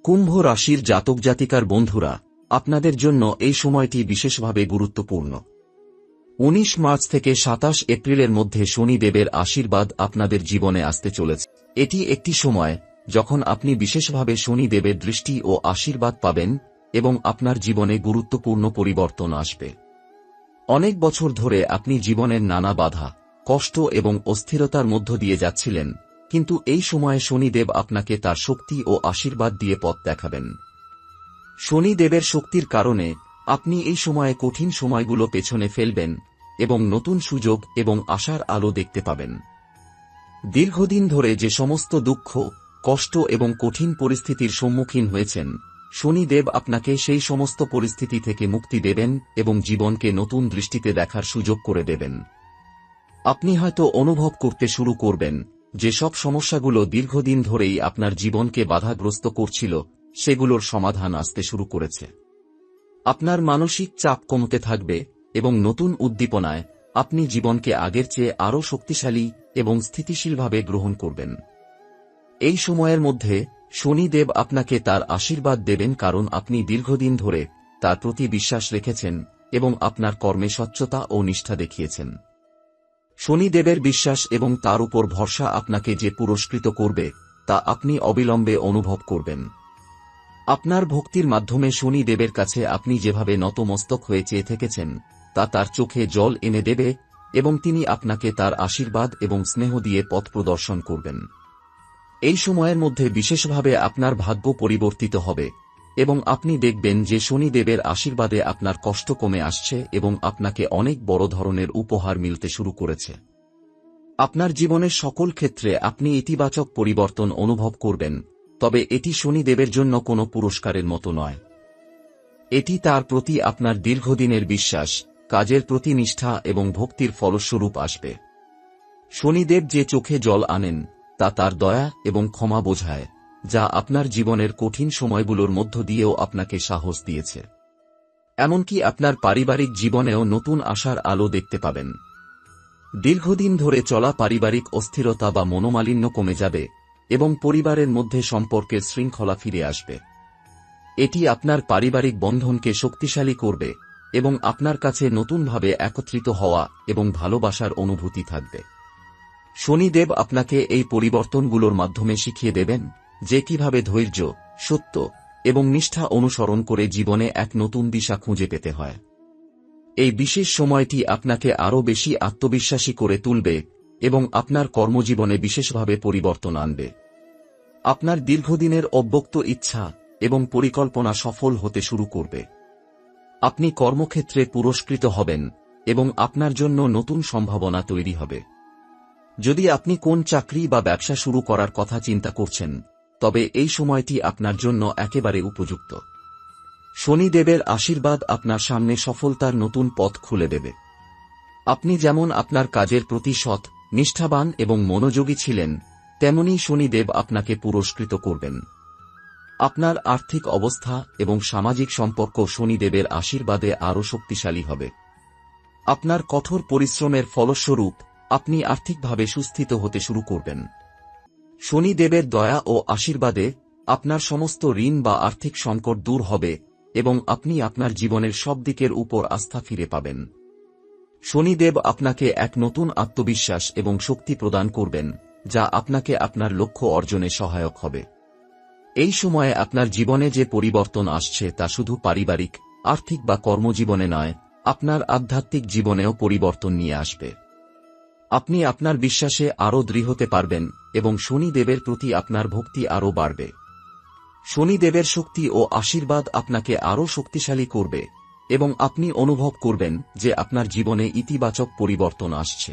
কুম্ভ রাশির জাতক জাতিকার বন্ধুরা, আপনাদের জন্য এই সময়টি বিশেষভাবে গুরুত্বপূর্ণ। ১৯ মার্চ থেকে ২৭ এপ্রিলের মধ্যে শনি দেবের আশীর্বাদ আপনাদের জীবনে আসতে চলেছে। এটি একটি সময় যখন আপনি বিশেষভাবে শনি দেবের দৃষ্টি ও আশীর্বাদ পাবেন এবং আপনার জীবনে গুরুত্বপূর্ণ পরিবর্তন আসবে। অনেক বছর ধরে আপনি জীবনের নানা বাধা, কষ্ট এবং অস্থিরতার মধ্য দিয়ে যাচ্ছিলেন, কিন্তু এই সময়ে শনিদেব আপনাকে তার শক্তি ও আশীর্বাদ দিয়ে পথ দেখাবেন। শনি দেবের শক্তির কারণে আপনি এই সময়ে কঠিন সময়গুলো পেছনে ফেলবেন এবং নতুন সুযোগ এবং আশার আলো দেখতে পাবেন। দীর্ঘদিন ধরে যে সমস্ত দুঃখ, কষ্ট এবং কঠিন পরিস্থিতির সম্মুখীন হয়েছেন, শনিদেব আপনাকে সেই সমস্ত পরিস্থিতি থেকে মুক্তি দেবেন এবং জীবনকে নতুন দৃষ্টিতে দেখার সুযোগ করে দেবেন। আপনি হয়তো অনুভব করতে শুরু করবেন যে সব সমস্যাগুলো দীর্ঘদিন ধরেই আপনার জীবনকে বাধাগ্রস্ত করছিল, সেগুলোর সমাধান আসতে শুরু করেছে। আপনার মানসিক চাপ কমতে থাকবে এবং নতুন উদ্দীপনায় আপনি জীবনকে আগের চেয়ে আরও শক্তিশালী এবং স্থিতিশীলভাবে গ্রহণ করবেন। এই সময়ের মধ্যে শনিদেব আপনাকে তার আশীর্বাদ দেবেন, কারণ আপনি দীর্ঘদিন ধরে তার প্রতি বিশ্বাস রেখেছেন এবং আপনার কর্মে স্বচ্ছতা ও নিষ্ঠা দেখিয়েছেন। শনিদেবের বিশ্বাস এবং তার উপর ভরসা আপনাকে যে পুরস্কৃত করবে তা আপনি অবিলম্বে অনুভব করবেন। আপনার ভক্তির মাধ্যমে শনি দেবের কাছে আপনি যেভাবে নতমস্তক হয়ে চেয়ে থেকেছেন তা তার চোখে জল এনে দেবে এবং তিনি আপনাকে তার আশীর্বাদ এবং স্নেহ দিয়ে পথ প্রদর্শন করবেন। এই সময়ের মধ্যে বিশেষভাবে আপনার ভাগ্য পরিবর্তিত হবে এবং আপনি দেখবেন যে শনি দেবের আশীর্বাদে আপনার কষ্ট কমে আসছে এবং আপনাকে অনেক বড় ধরনের উপহার মিলতে শুরু করেছে। আপনার জীবনের সকল ক্ষেত্রে আপনি ইতিবাচক পরিবর্তন অনুভব করবেন, তবে এটি শনি দেবের জন্য কোনো পুরস্কারের মতো নয়। এটি তার প্রতি আপনার দীর্ঘদিনের বিশ্বাস, কাজের প্রতি নিষ্ঠা এবং ভক্তির ফলস্বরূপ আসবে। শনিদেব যে চোখে জল আনেন তা তার দয়া এবং ক্ষমা বোঝায়, যা আপনার জীবনের কঠিন সময়গুলোর মধ্য দিয়েও আপনাকে সাহস দিয়েছে। এমনকি আপনার পারিবারিক জীবনেও নতুন আশার আলো দেখতে পাবেন। দীর্ঘদিন ধরে চলা পারিবারিক অস্থিরতা বা মনোমালিন্য কমে যাবে এবং পরিবারের মধ্যে সম্পর্কের শৃঙ্খলা ফিরে আসবে। এটি আপনার পারিবারিক বন্ধনকে শক্তিশালী করবে এবং আপনার কাছে নতুনভাবে একত্রিত হওয়া এবং ভালোবাসার অনুভূতি থাকবে। শনিদেব আপনাকে এই পরিবর্তনগুলোর মাধ্যমে শিখিয়ে দেবেন যে কিভাবে ধৈর্য, সত্য এবং নিষ্ঠা অনুসরণ করে জীবনে এক নতুন দিশা খুঁজে পেতে হয়। এই বিশেষ সময়টি আপনাকে আরও বেশি আত্মবিশ্বাসী করে তুলবে এবং আপনার কর্মজীবনে বিশেষভাবে পরিবর্তন আনবে। আপনার দীর্ঘদিনের অব্যক্ত ইচ্ছা এবং পরিকল্পনা সফল হতে শুরু করবে। আপনি কর্মক্ষেত্রে পুরস্কৃত হবেন এবং আপনার জন্য নতুন সম্ভাবনা তৈরি হবে। যদি আপনি কোন চাকরি বা ব্যবসা শুরু করার কথা চিন্তা করছেন, তবে এই সময়টি আপনার জন্য একেবারে উপযুক্ত। শনিদেবের আশীর্বাদ আপনার সামনে সফলতার নতুন পথ খুলে দেবে। আপনি যেমন আপনার কাজের প্রতি সৎ, নিষ্ঠাবান এবং মনোযোগী ছিলেন, তেমনি শনিদেব আপনাকে পুরস্কৃত করবেন। আপনার আর্থিক অবস্থা এবং সামাজিক সম্পর্ক শনিদেবের আশীর্বাদে আরও শক্তিশালী হবে। আপনার কঠোর পরিশ্রমের ফলস্বরূপ আপনি আর্থিকভাবে সুস্থিত হতে শুরু করবেন। শনিদেবের দয়া ও আশীর্বাদে আপনার সমস্ত ঋণ বা আর্থিক সংকট দূর হবে এবং আপনি আপনার জীবনের সব দিকের উপর আস্থা ফিরে পাবেন। শনিদেব আপনাকে এক নতুন আত্মবিশ্বাস এবং শক্তি প্রদান করবেন, যা আপনাকে আপনার লক্ষ্য অর্জনে সহায়ক হবে। এই সময়ে আপনার জীবনে যে পরিবর্তন আসছে তা শুধু পারিবারিক, আর্থিক বা কর্মজীবনে নয়, আপনার আধ্যাত্মিক জীবনেও পরিবর্তন নিয়ে আসবে। আপনি আপনার বিশ্বাসে আরও দৃঢ় হতে পারবেন এবং শনিদেবের প্রতি আপনার ভক্তি আরও বাড়বে। শনিদেবের শক্তি ও আশীর্বাদ আপনাকে আরও শক্তিশালী করবে এবং আপনি অনুভব করবেন যে আপনার জীবনে ইতিবাচক পরিবর্তন আসছে।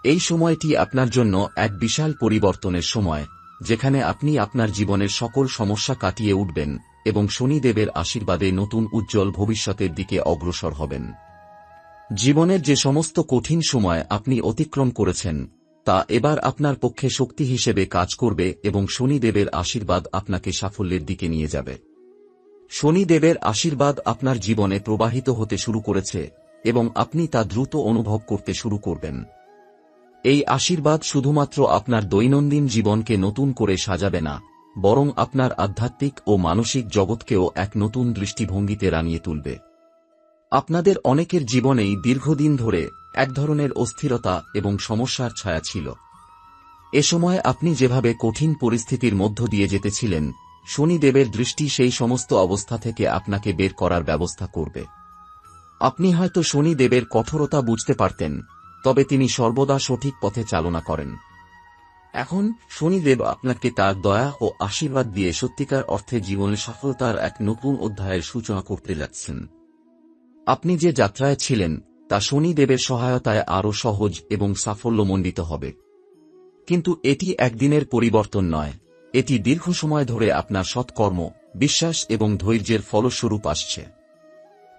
এই সময়টি আপনার জন্য এক বিশাল পরিবর্তনের সময়, যেখানে আপনি আপনার জীবনের সকল সমস্যা কাটিয়ে উঠবেন এবং শনিদেবের আশীর্বাদে নতুন উজ্জ্বল ভবিষ্যতের দিকে অগ্রসর হবেন। জীবনের যে সমস্ত কঠিন সময় আপনি অতিক্রম করেছেন তা এবার আপনার পক্ষে শক্তি হিসেবে কাজ করবে এবং শনিদেবের আশীর্বাদ আপনাকে সাফল্যের দিকে নিয়ে যাবে। শনিদেবের আশীর্বাদ আপনার জীবনে প্রবাহিত হতে শুরু করেছে এবং আপনি তা দ্রুত অনুভব করতে শুরু করবেন। এই আশীর্বাদ শুধুমাত্র আপনার দৈনন্দিন জীবনকে নতুন করে সাজাবে না, বরং আপনার আধ্যাত্মিক ও মানসিক জগৎকেও এক নতুন দৃষ্টিভঙ্গিতে রানিয়ে তুলবে। আপনাদের অনেকের জীবনেই দীর্ঘদিন ধরে এক ধরনের অস্থিরতা এবং সমস্যার ছায়া ছিল। এ সময় আপনি যেভাবে কঠিন পরিস্থিতির মধ্য দিয়ে যেতেছিলেন, শনিদেবের দৃষ্টি সেই সমস্ত অবস্থা থেকে আপনাকে বের করার ব্যবস্থা করবে। আপনি হয়তো শনিদেবের কঠোরতা বুঝতে পারতেন, তবে তিনি সর্বদা সঠিক পথে চালনা করেন। এখন শনিদেব আপনাকে তার দয়া ও আশীর্বাদ দিয়ে সত্যিকার অর্থে জীবনের সফলতার এক নতুন অধ্যায়ের সূচনা করতে যাচ্ছেন। আপনি যে যাত্রায় ছিলেন তা শনিদেবের সহায়তায় আরও সহজ এবং সাফল্যমণ্ডিত হবে। কিন্তু এটি একদিনের পরিবর্তন নয়, এটি দীর্ঘ সময় ধরে আপনার সৎকর্ম, বিশ্বাস এবং ধৈর্যের ফলস্বরূপ আসছে।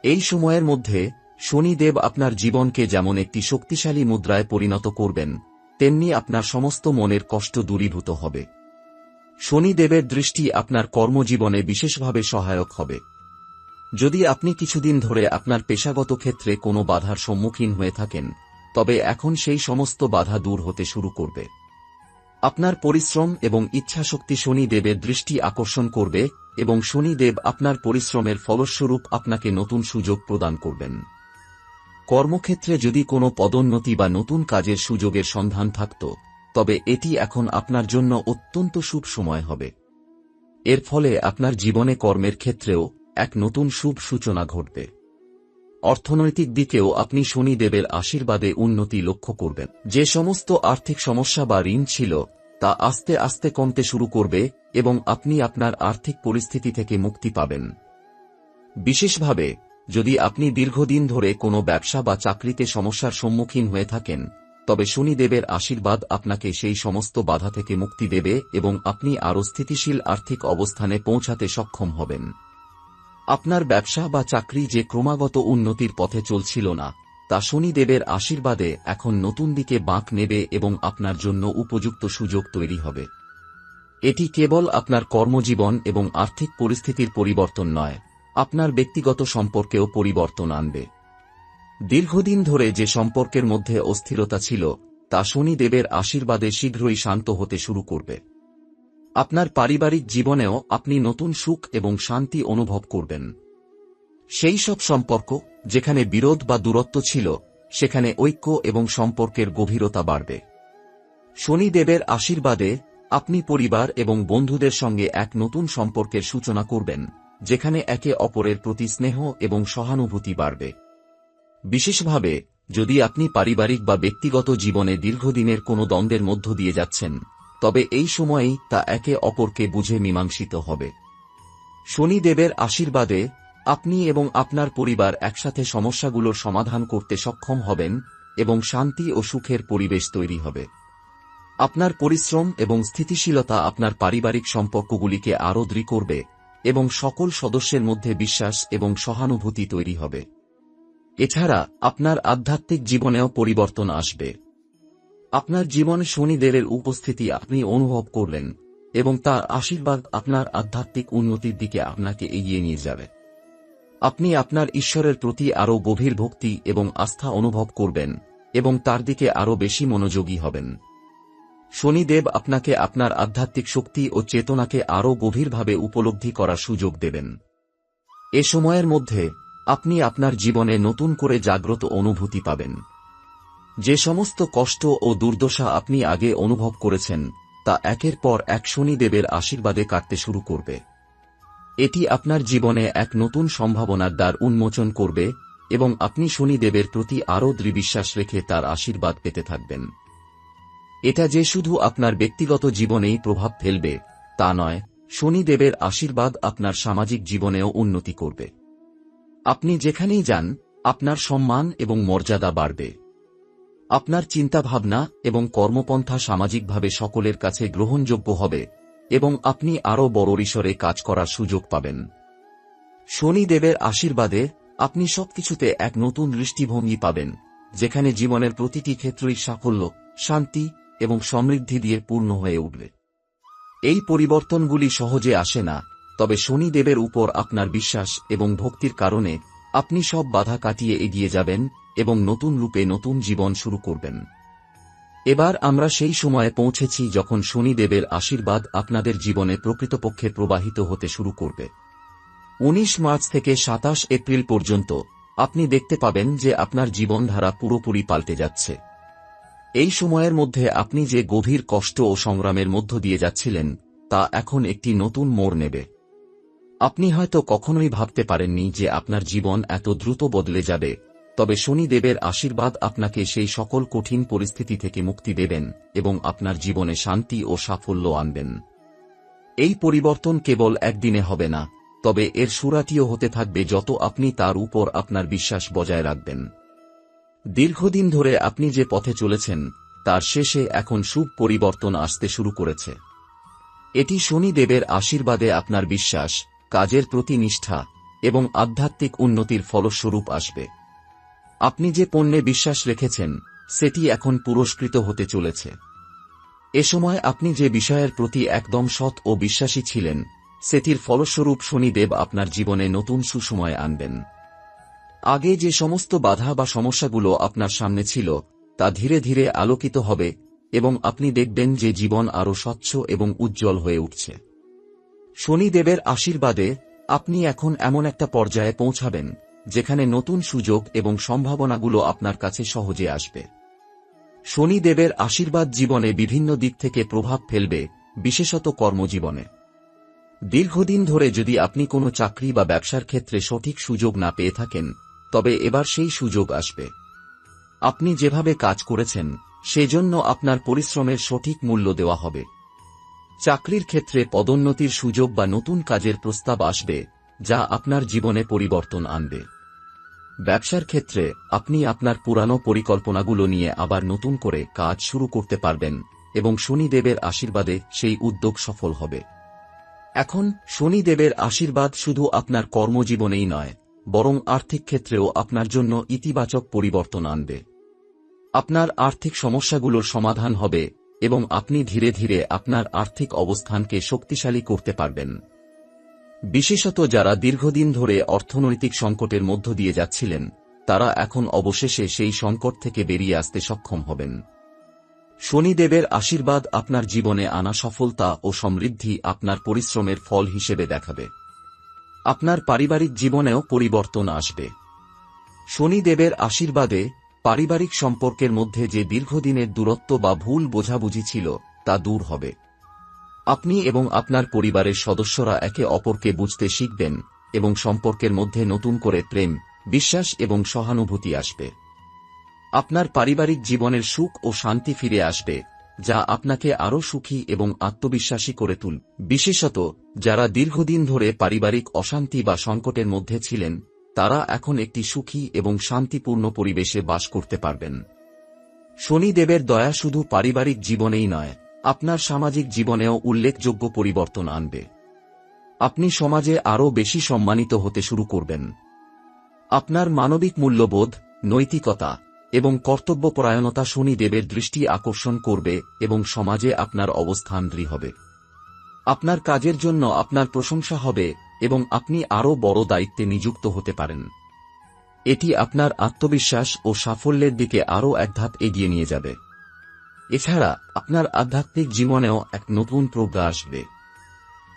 এই সময়ের মধ্যে শনিদেব আপনার জীবনকে যেমন একটি শক্তিশালী মুদ্রায় পরিণত করবেন, তেমনি আপনার সমস্ত মনের কষ্ট দূরীভূত হবে। শনিদেবের দৃষ্টি আপনার কর্মজীবনে বিশেষভাবে সহায়ক হবে। যদি আপনি কিছুদিন ধরে আপনার পেশাগত ক্ষেত্রে কোনো বাধার সম্মুখীন হয়ে থাকেন, তবে এখন সেই সমস্ত বাধা দূর হতে শুরু করবে। আপনার পরিশ্রম এবং ইচ্ছাশক্তি শনিদেবের দৃষ্টি আকর্ষণ করবে এবং শনিদেব আপনার পরিশ্রমের ফলস্বরূপ আপনাকে নতুন সুযোগ প্রদান করবেন। কর্মক্ষেত্রে যদি কোনো পদোন্নতি বা নতুন কাজের সুযোগের সন্ধান থাকত, তবে এটি এখন আপনার জন্য অত্যন্ত শুভ সময় হবে। এর ফলে আপনার জীবনে কর্মের ক্ষেত্রেও এক নতুন শুভ সূচনা ঘটবে। অর্থনৈতিক দিকেও আপনি শনিদেবের আশীর্বাদে উন্নতি লক্ষ্য করবেন। যে সমস্ত আর্থিক সমস্যা বা ঋণ ছিল তা আস্তে আস্তে কমতে শুরু করবে এবং আপনি আপনার আর্থিক পরিস্থিতি থেকে মুক্তি পাবেন। বিশেষভাবে যদি আপনি দীর্ঘদিন ধরে কোনো ব্যবসা বা চাকরিতে সমস্যার সম্মুখীন হয়ে থাকেন, তবে শনিদেবের আশীর্বাদ আপনাকে সেই সমস্ত বাধা থেকে মুক্তি দেবে এবং আপনি আরও স্থিতিশীল আর্থিক অবস্থানে পৌঁছাতে সক্ষম হবেন। আপনার ব্যবসা বা চাকরি যে ক্রমাগত উন্নতির পথে চলছিল না, তা শনিদেবের আশীর্বাদে এখন নতুন দিকে বাঁক নেবে এবং আপনার জন্য উপযুক্ত সুযোগ তৈরি হবে। এটি কেবল আপনার কর্মজীবন এবং আর্থিক পরিস্থিতির পরিবর্তন নয়, আপনার ব্যক্তিগত সম্পর্কেও পরিবর্তন আনবে। দীর্ঘদিন ধরে যে সম্পর্কের মধ্যে অস্থিরতা ছিল, তা শনিদেবের আশীর্বাদে শীঘ্রই শান্ত হতে শুরু করবে। আপনার পারিবারিক জীবনেও আপনি নতুন সুখ এবং শান্তি অনুভব করবেন। সেই সব সম্পর্ক যেখানে বিরোধ বা দূরত্ব ছিল, সেখানে ঐক্য এবং সম্পর্কের গভীরতা বাড়বে। শনিদেবের আশীর্বাদে আপনি পরিবার এবং বন্ধুদের সঙ্গে এক নতুন সম্পর্কের সূচনা করবেন, যেখানে একে অপরের প্রতি স্নেহ এবং সহানুভূতি বাড়বে। বিশেষভাবে যদি আপনি পারিবারিক বা ব্যক্তিগত জীবনে দীর্ঘদিনের কোনো দ্বন্দ্বের মধ্য দিয়ে যাচ্ছেন, তবে এই সময়েই তা একে অপরকে বুঝে মীমাংসিত হবে। শনিদেবের আশীর্বাদে আপনি এবং আপনার পরিবার একসাথে সমস্যাগুলোর সমাধান করতে সক্ষম হবেন এবং শান্তি ও সুখের পরিবেশ তৈরি হবে। আপনার পরিশ্রম এবং স্থিতিশীলতা আপনার পারিবারিক সম্পর্কগুলিকে আরও দৃঢ় করবে এবং সকল সদস্যের মধ্যে বিশ্বাস এবং সহানুভূতি তৈরি হবে। এছাড়া আপনার আধ্যাত্মিক জীবনেও পরিবর্তন আসবে। আপনার জীবনে শনিদেবের উপস্থিতি আপনি অনুভব করলেন এবং তার আশীর্বাদ আপনার আধ্যাত্মিক উন্নতির দিকে আপনাকে এগিয়ে নিয়ে যাবে। আপনি আপনার ঈশ্বরের প্রতি আরও গভীর ভক্তি এবং আস্থা অনুভব করবেন এবং তার দিকে আরও বেশি মনোযোগী হবেন। শনিদেব আপনাকে আপনার আধ্যাত্মিক শক্তি ও চেতনাকে আরও গভীরভাবে উপলব্ধি করার সুযোগ দেবেন। এ সময়ের মধ্যে আপনি আপনার জীবনে নতুন করে জাগ্রত অনুভূতি পাবেন। যে সমস্ত কষ্ট ও দুর্দশা আপনি আগে অনুভব করেছেন, তা একের পর এক শনিদেবের আশীর্বাদে কাটতে শুরু করবে। এটি আপনার জীবনে এক নতুন সম্ভাবনার দ্বার উন্মোচন করবে এবং আপনি শনিদেবের প্রতি আরও দৃঢ় বিশ্বাস রেখে তার আশীর্বাদ পেতে থাকবেন। এটা যে শুধু আপনার ব্যক্তিগত জীবনেই প্রভাব ফেলবে তা নয়, শনিদেবের আশীর্বাদ আপনার সামাজিক জীবনেও উন্নতি করবে। আপনি যেখানেই যান, আপনার সম্মান এবং মর্যাদা বাড়বে। আপনার চিন্তাভাবনা এবং কর্মপন্থা সামাজিকভাবে সকলের কাছে গ্রহণযোগ্য হবে এবং আপনি আরও বড় পরিসরে কাজ করার সুযোগ পাবেন। শনিদেবের আশীর্বাদে আপনি সবকিছুতে এক নতুন দৃষ্টিভঙ্গি পাবেন, যেখানে জীবনের প্রতিটি ক্ষেত্রই সাফল্য, শান্তি এবং সমৃদ্ধি দিয়ে পূর্ণ হয়ে উঠবে। এই পরিবর্তনগুলি সহজে আসে না, তবে শনিদেবের উপর আপনার বিশ্বাস এবং ভক্তির কারণে আপনি সব বাধা কাটিয়ে এগিয়ে যাবেন এবং নতুন রূপে নতুন জীবন শুরু করবেন। এবার আমরা সেই সময়ে পৌঁছেছি যখন শনিদেবের আশীর্বাদ আপনাদের জীবনে প্রকৃতপক্ষে প্রবাহিত হতে শুরু করবে। ১৯ মার্চ থেকে ২৭ এপ্রিল পর্যন্ত আপনি দেখতে পাবেন যে আপনার জীবনধারা পুরোপুরি পাল্টে যাচ্ছে। এই সময়ের মধ্যে আপনি যে গভীর কষ্ট ও সংগ্রামের মধ্য দিয়ে যাচ্ছিলেন তা এখন একটি নতুন মোড় নেবে। আপনি হয়তো কখনোই ভাবতে পারেননি যে আপনার জীবন এত দ্রুত বদলে যাবে, তবে শনিদেবের আশীর্বাদ আপনাকে সেই সকল কঠিন পরিস্থিতি থেকে মুক্তি দেবেন এবং আপনার জীবনে শান্তি ও সাফল্য আনবেন। এই পরিবর্তন কেবল একদিনে হবে না, তবে এর সুরাটিও হতে থাকবে যত আপনি তার উপর আপনার বিশ্বাস বজায় রাখবেন। দীর্ঘদিন ধরে আপনি যে পথে চলেছেন তার শেষে এখন শুভ পরিবর্তন আসতে শুরু করেছে। এটি শনিদেবের আশীর্বাদে আপনার বিশ্বাস, কাজের প্রতি নিষ্ঠা এবং আধ্যাত্মিক উন্নতির ফলস্বরূপ আসবে। আপনি যে পণ্যে বিশ্বাস রেখেছেন সেটি এখন পুরস্কৃত হতে চলেছে। এ সময় আপনি যে বিষয়ের প্রতি একদম সৎ ও বিশ্বাসী ছিলেন সেটির ফলস্বরূপ শনিদেব আপনার জীবনে নতুন সুসময় আনবেন। আগে যে সমস্ত বাধা বা সমস্যাগুলো আপনার সামনে ছিল তা ধীরে ধীরে আলোকিত হবে এবং আপনি দেখবেন যে জীবন আরও স্বচ্ছ এবং উজ্জ্বল হয়ে উঠছে। শনিদেবের আশীর্বাদে আপনি এখন এমন একটা পর্যায়ে পৌঁছাবেন যেখানে নতুন সুযোগ এবং সম্ভাবনাগুলো আপনার কাছে সহজে আসবে। শনিদেবের আশীর্বাদ জীবনে বিভিন্ন দিক থেকে প্রভাব ফেলবে, বিশেষত কর্মজীবনে। দীর্ঘদিন ধরে যদি আপনি কোনো চাকরি বা ব্যবসার ক্ষেত্রে সঠিক সুযোগ না পেয়ে থাকেন, তবে এবার সেই সুযোগ আসবে। আপনি যেভাবে কাজ করেছেন সেজন্য আপনার পরিশ্রমের সঠিক মূল্য দেওয়া হবে। চাকরির ক্ষেত্রে পদোন্নতির সুযোগ বা নতুন কাজের প্রস্তাব আসবে যা আপনার জীবনে পরিবর্তন আনবে। ব্যবসার ক্ষেত্রে আপনি আপনার পুরানো পরিকল্পনাগুলো নিয়ে আবার নতুন করে কাজ শুরু করতে পারবেন এবং শনিদেবের আশীর্বাদে সেই উদ্যোগ সফল হবে। এখন শনিদেবের আশীর্বাদ শুধু আপনার কর্মজীবনেই নয়, বরং আর্থিক ক্ষেত্রেও আপনার জন্য ইতিবাচক পরিবর্তন আনবে। আপনার আর্থিক সমস্যাগুলোর সমাধান হবে এবং আপনি ধীরে ধীরে আপনার আর্থিক অবস্থানকে শক্তিশালী করতে পারবেন। বিশেষত যারা দীর্ঘদিন ধরে অর্থনৈতিক সংকটের মধ্য দিয়ে যাচ্ছিলেন তারা এখন অবশেষে সেই সংকট থেকে বেরিয়ে আসতে সক্ষম হবেন। শনিদেবের আশীর্বাদ আপনার জীবনে আনা সফলতা ও সমৃদ্ধি আপনার পরিশ্রমের ফল হিসেবে দেখাবে। আপনার পারিবারিক জীবনেও পরিবর্তন আসবে। শনিদেবের আশীর্বাদে পারিবারিক সম্পর্কের মধ্যে যে দীর্ঘদিনের দূরত্ব বা ভুল বোঝাবুঝি ছিল তা দূর হবে। আপনি এবং আপনার পরিবারের সদস্যরা একে অপরকে বুঝতে শিখবেন এবং সম্পর্কের মধ্যে নতুন করে প্রেম, বিশ্বাস এবং সহানুভূতি আসবে। আপনার পারিবারিক জীবনের সুখ ও শান্তি ফিরে আসবে, যা আপনাকে আরও সুখী এবং আত্মবিশ্বাসী করে তুলবে। বিশেষত যারা দীর্ঘদিন ধরে পারিবারিক অশান্তি বা সংকটের মধ্যে ছিলেন তারা এখন একটি সুখী এবং শান্তিপূর্ণ পরিবেশে বাস করতে পারবেন। শনিদেবের দয়া শুধু পারিবারিক জীবনেই নয়, আপনার সামাজিক জীবনেও উল্লেখযোগ্য পরিবর্তন আনবে। আপনি সমাজে আরও বেশি সম্মানিত হতে শুরু করবেন। আপনার মানবিক মূল্যবোধ, নৈতিকতা এবং কর্তব্যপরায়ণতা শনিদেবের দৃষ্টি আকর্ষণ করবে এবং সমাজে আপনার অবস্থান দৃঢ় হবে। আপনার কাজের জন্য আপনার প্রশংসা হবে এবং আপনি আরও বড় দায়িত্বে নিযুক্ত হতে পারেন। এটি আপনার আত্মবিশ্বাস ও সাফল্যের দিকে আরও এক ধাপ এগিয়ে নিয়ে যাবে। এছাড়া আপনার আধ্যাত্মিক জীবনেও এক নতুন প্রজ্ঞা আসবে।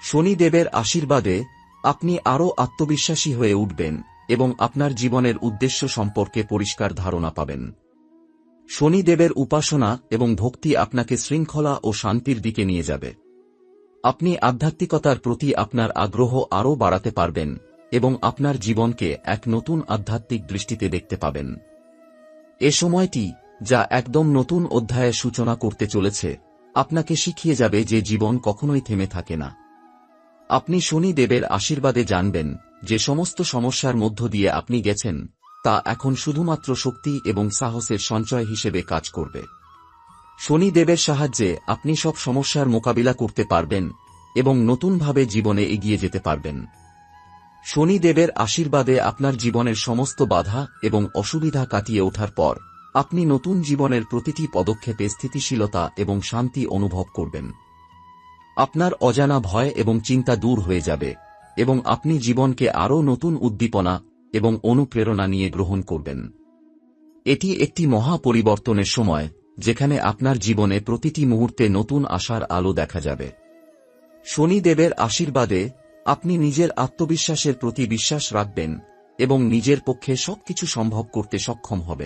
শনিদেবের আশীর্বাদে আপনি আরও আত্মবিশ্বাসী হয়ে উঠবেন এবং আপনার জীবনের উদ্দেশ্য সম্পর্কে পরিষ্কার ধারণা পাবেন। শনিদেবের উপাসনা এবং ভক্তি আপনাকে শৃঙ্খলা ও শান্তির দিকে নিয়ে যাবে। আপনি আধ্যাত্মিকতার প্রতি আপনার আগ্রহ আরও বাড়াতে পারবেন এবং আপনার জীবনকে এক নতুন আধ্যাত্মিক দৃষ্টিতে দেখতে পাবেন। এ সময়টি, যা একদম নতুন অধ্যায়ের সূচনা করতে চলেছে, আপনাকে শিখিয়ে যাবে যে জীবন কখনোই থেমে থাকে না। আপনি শনিদেবের আশীর্বাদে জানবেন যে সমস্ত সমস্যার মধ্য দিয়ে আপনি গেছেন তা এখন শুধুমাত্র শক্তি এবং সাহসের সঞ্চয় হিসেবে কাজ করবে। শনিদেবের সাহায্যে আপনি সব সমস্যার মোকাবিলা করতে পারবেন এবং নতুনভাবে জীবনে এগিয়ে যেতে পারবেন। শনিদেবের আশীর্বাদে আপনার জীবনের সমস্ত বাধা এবং অসুবিধা কাটিয়ে ওঠার পর আপনি নতুন জীবনের প্রতিটি পদক্ষেপে স্থিতিশীলতা এবং শান্তি অনুভব করবেন। আপনার অজানা ভয় এবং চিন্তা দূর হয়ে যাবে এবং আপনি জীবনকে আরও নতুন উদ্দীপনা এবং অনুপ্রেরণা নিয়ে গ্রহণ করবেন। এটি একটি মহা পরিবর্তনের সময়, যেখানে আপনার জীবনে প্রতিটি মুহূর্তে নতুন আশার আলো দেখা যাবে। শনিদেবের আশীর্বাদে আপনি নিজের আত্মবিশ্বাসের প্রতি বিশ্বাস রাখবেন এবং নিজের পক্ষে সবকিছু সম্ভব করতে সক্ষম হবেন।